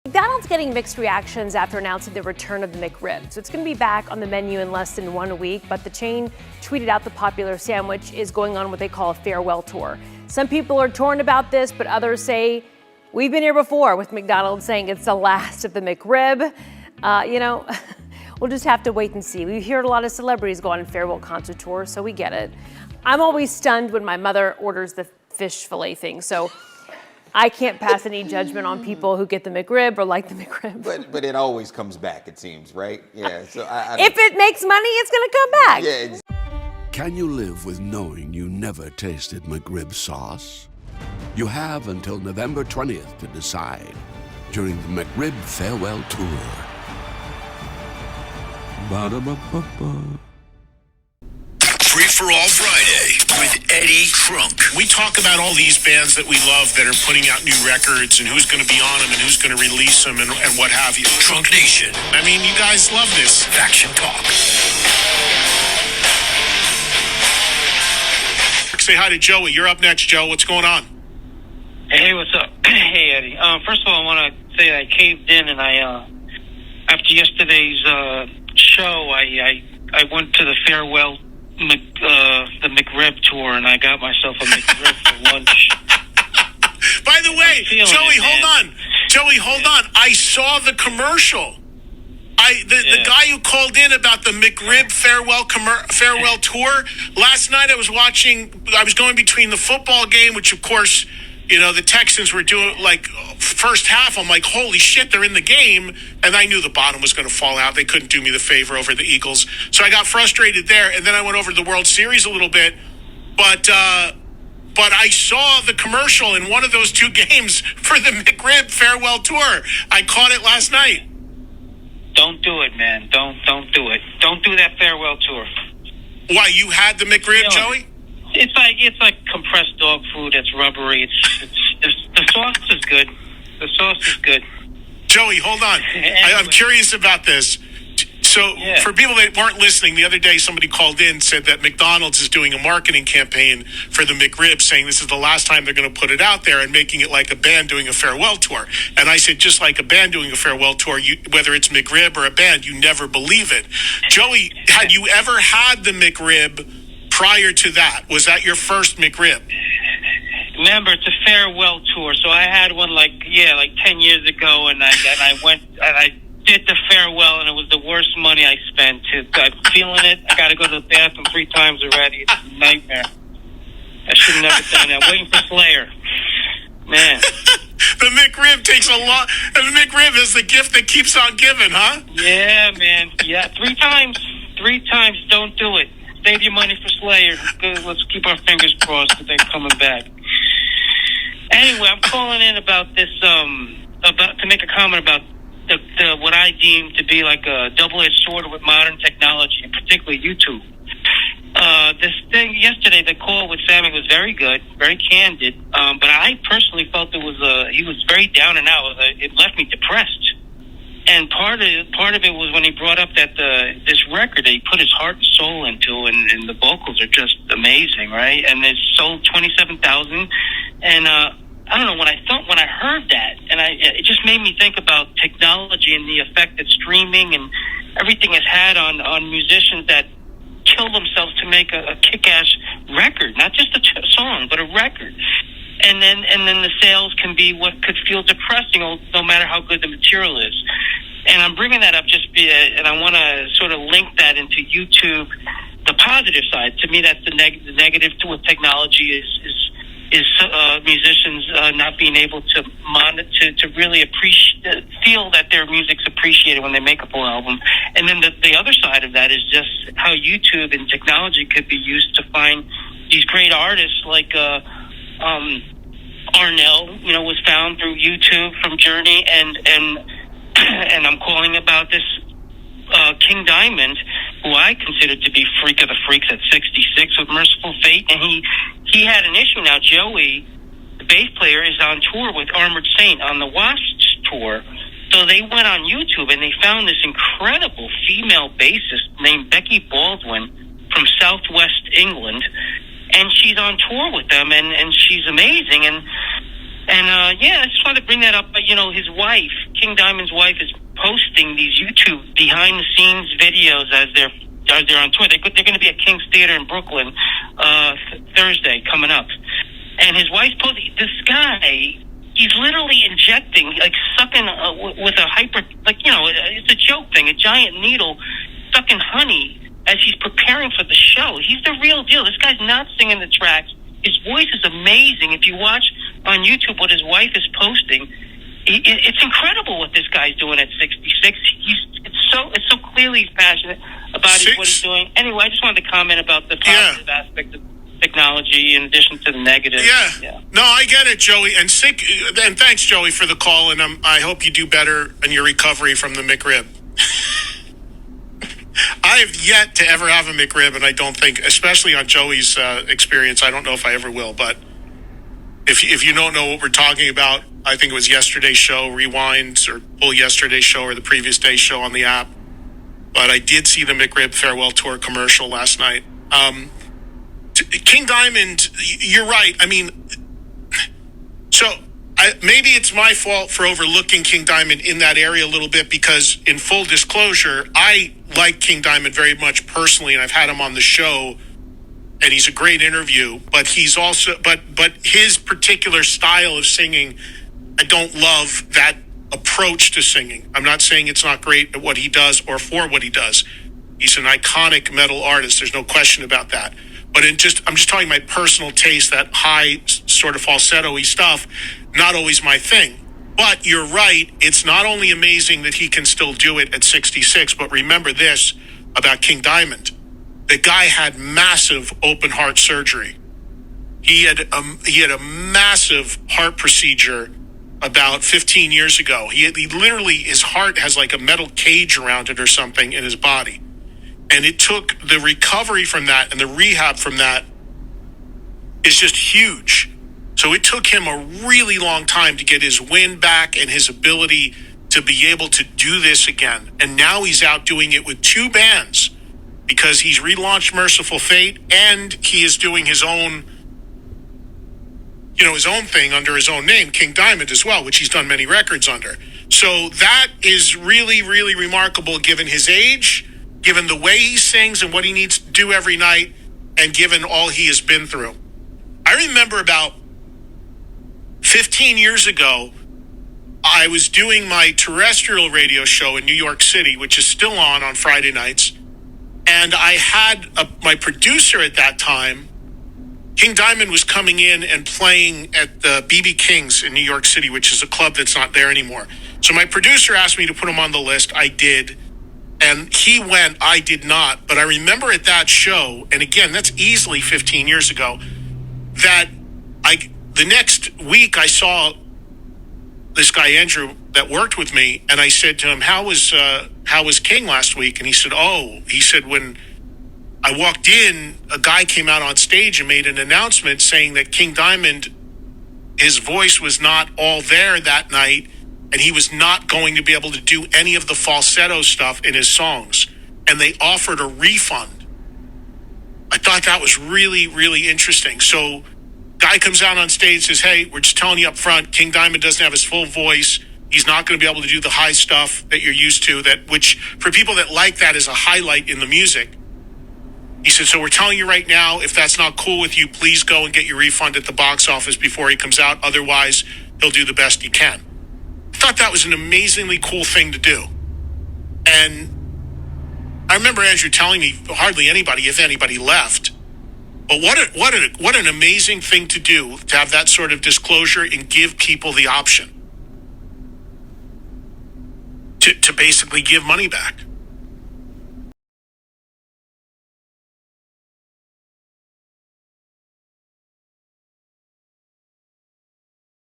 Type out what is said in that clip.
McDonald's getting mixed reactions after announcing the return of the McRib. So it's going to be back on the menu in less than 1 week, but the chain tweeted out the popular sandwich is going on what they call a farewell tour. Some people are torn about this, but others say, we've been here before with McDonald's saying it's the last of the McRib. We'll just have to wait and see. We hear a lot of celebrities go on farewell concert tours, so we get it. I'm always stunned when my mother orders the fish fillet thing, so I can't pass any judgment on people who get the McRib or like the McRib. But it always comes back, it seems, right? Yeah. So if it makes money, it's going to come back. Yeah. Can you live with knowing you never tasted McRib sauce? You have until November 20th to decide during the McRib Farewell Tour. Ba-da-ba-ba-ba. Free for All Friday with Eddie Trunk. We talk about all these bands that we love that are putting out new records and who's going to be on them and who's going to release them and what have you. TrunkNation. I mean, you guys love this. Faction Talk. Say hi to Joey. You're up next, Joe. What's going on? Hey, what's up? Hey, Eddie. First of all, I want to say I caved in and after yesterday's show, I went to the farewell the McRib tour, and I got myself a McRib for lunch. By the way, Joey, hold on. I saw the commercial. The guy who called in about the McRib farewell tour last night. I was going between the football game, which of course, the Texans were doing like first half. I'm like, holy shit, they're in the game. And I knew the bottom was going to fall out. They couldn't do me the favor over the Eagles. So I got frustrated there. And then I went over to the World Series a little bit. But I saw the commercial in one of those two games for the McRib farewell tour. I caught it last night. Don't do it, man. Don't do it. Don't do that farewell tour. Why, you had the McRib, Joey? It's like compressed dog food that's rubbery. The sauce is good. The sauce is good. Joey, hold on. Anyway. I'm curious about this. So for people that weren't listening, the other day somebody called in and said that McDonald's is doing a marketing campaign for the McRib, saying this is the last time they're going to put it out there and making it like a band doing a farewell tour. And I said, just like a band doing a farewell tour, whether it's McRib or a band, you never believe it. Joey, had you ever had the McRib prior to that? Was that your first McRib? Remember, it's a farewell tour, so I had one like 10 years ago, and I went and I did the farewell, and it was the worst money I spent. I'm feeling it. I got to go to the bathroom 3 times already. It's a nightmare. I should have never done it. I'm waiting for Slayer. Man. The McRib takes a lot. The McRib is the gift that keeps on giving, huh? Yeah, man. Yeah, 3 times. 3 times. Don't do it. Save your money for Slayer. Let's keep our fingers crossed that they're coming back. Anyway, I'm calling in about this, to make a comment about the what I deem to be like a double-edged sword with modern technology, and particularly YouTube. This thing yesterday, the call with Sammy was very good, very candid, but I personally felt he was very down and out. It left me depressed. And part of it was when he brought up that this record that he put his heart and soul into, and the vocals are just amazing, right? And it's sold 27,000. And I don't know, when I heard that, and it just made me think about technology and the effect that streaming and everything has had on musicians that kill themselves to make a kick-ass record, not just a song, but a record. And then the sales can be what could feel depressing, no matter how good the material is. And I'm bringing that up and I want to sort of link that into YouTube, the positive side. To me, that's the negative to what technology is musicians not being able to really feel that their music's appreciated when they make a full album. And then the other side of that is just how YouTube and technology could be used to find these great artists like Arnell, was found through YouTube from Journey, and I'm calling about this King Diamond, who I consider to be freak of the freaks at 66 with Mercyful Fate, and he had an issue now. Joey, the bass player, is on tour with Armored Saint on the W.A.S.P tour. So they went on YouTube and they found this incredible female bassist named Becky Baldwin from Southwest England, and she's on tour with them, and she's amazing. And I just wanted to bring that up. But his wife, King Diamond's wife is posting these YouTube behind the scenes videos as they're on tour. They're going to be at King's Theater in Brooklyn Thursday coming up, and his wife's posting. This guy, he's literally injecting, like sucking with a it's a joke thing, a giant needle, sucking honey as he's preparing for the show. He's the real deal. This guy's not singing the tracks. His voice is amazing. If you watch on YouTube what his wife is posting, it's incredible what this guy's doing at 66. It's so clearly he's passionate about what he's doing. Anyway, I just wanted to comment about the positive aspect of technology in addition to the negative. Yeah. No, I get it, Joey. And thanks, Joey, for the call. And I hope you do better in your recovery from the McRib. I have yet to ever have a McRib, and I don't think, especially on Joey's experience, I don't know if I ever will. But if you don't know what we're talking about, I think it was yesterday's show, rewind or pull yesterday's show or the previous day's show on the app. But I did see the McRib farewell tour commercial last night. King Diamond, you're right. I mean, maybe it's my fault for overlooking King Diamond in that area a little bit because, in full disclosure, I like King Diamond very much personally, and I've had him on the show, and he's a great interview. But he's also, but his particular style of singing, I don't love that approach to singing. I'm not saying it's not great at what he does or for what he does. He's an iconic metal artist. There's no question about that. But I'm just talking my personal taste, that high sort of falsetto-y stuff, not always my thing. But you're right. It's not only amazing that he can still do it at 66, but remember this about King Diamond. The guy had massive open heart surgery. He had a massive heart procedure about 15 years ago. He literally, his heart has like a metal cage around it or something in his body. And it took the recovery from that and the rehab from that is just huge. So it took him a really long time to get his wind back and his ability to be able to do this again. And now he's out doing it with two bands because he's relaunched Mercyful Fate and he is doing his own, his own thing under his own name, King Diamond as well, which he's done many records under. So that is really, really remarkable given his age, given the way he sings and what he needs to do every night, and given all he has been through. I remember about 15 years ago, I was doing my terrestrial radio show in New York City, which is still on Friday nights. And I had my producer at that time, King Diamond, was coming in and playing at the BB King's in New York City, which is a club that's not there anymore. So my producer asked me to put him on the list. I did. And he went, I did not. But I remember at that show, and again, that's easily 15 years ago, that the next week I saw this guy, Andrew, that worked with me, and I said to him, how was King last week? And he said, when I walked in, a guy came out on stage and made an announcement saying that King Diamond, his voice was not all there that night, and he was not going to be able to do any of the falsetto stuff in his songs. And they offered a refund. I thought that was really, really interesting. So guy comes out on stage, says, hey, we're just telling you up front, King Diamond doesn't have his full voice. He's not going to be able to do the high stuff that you're used to, which for people that like that is a highlight in the music. He said, so we're telling you right now, if that's not cool with you, please go and get your refund at the box office before he comes out. Otherwise, he'll do the best he can. I thought that was an amazingly cool thing to do. And I remember Andrew telling me hardly anybody, if anybody, left. But what an amazing thing to do, to have that sort of disclosure and give people the option to basically give money back.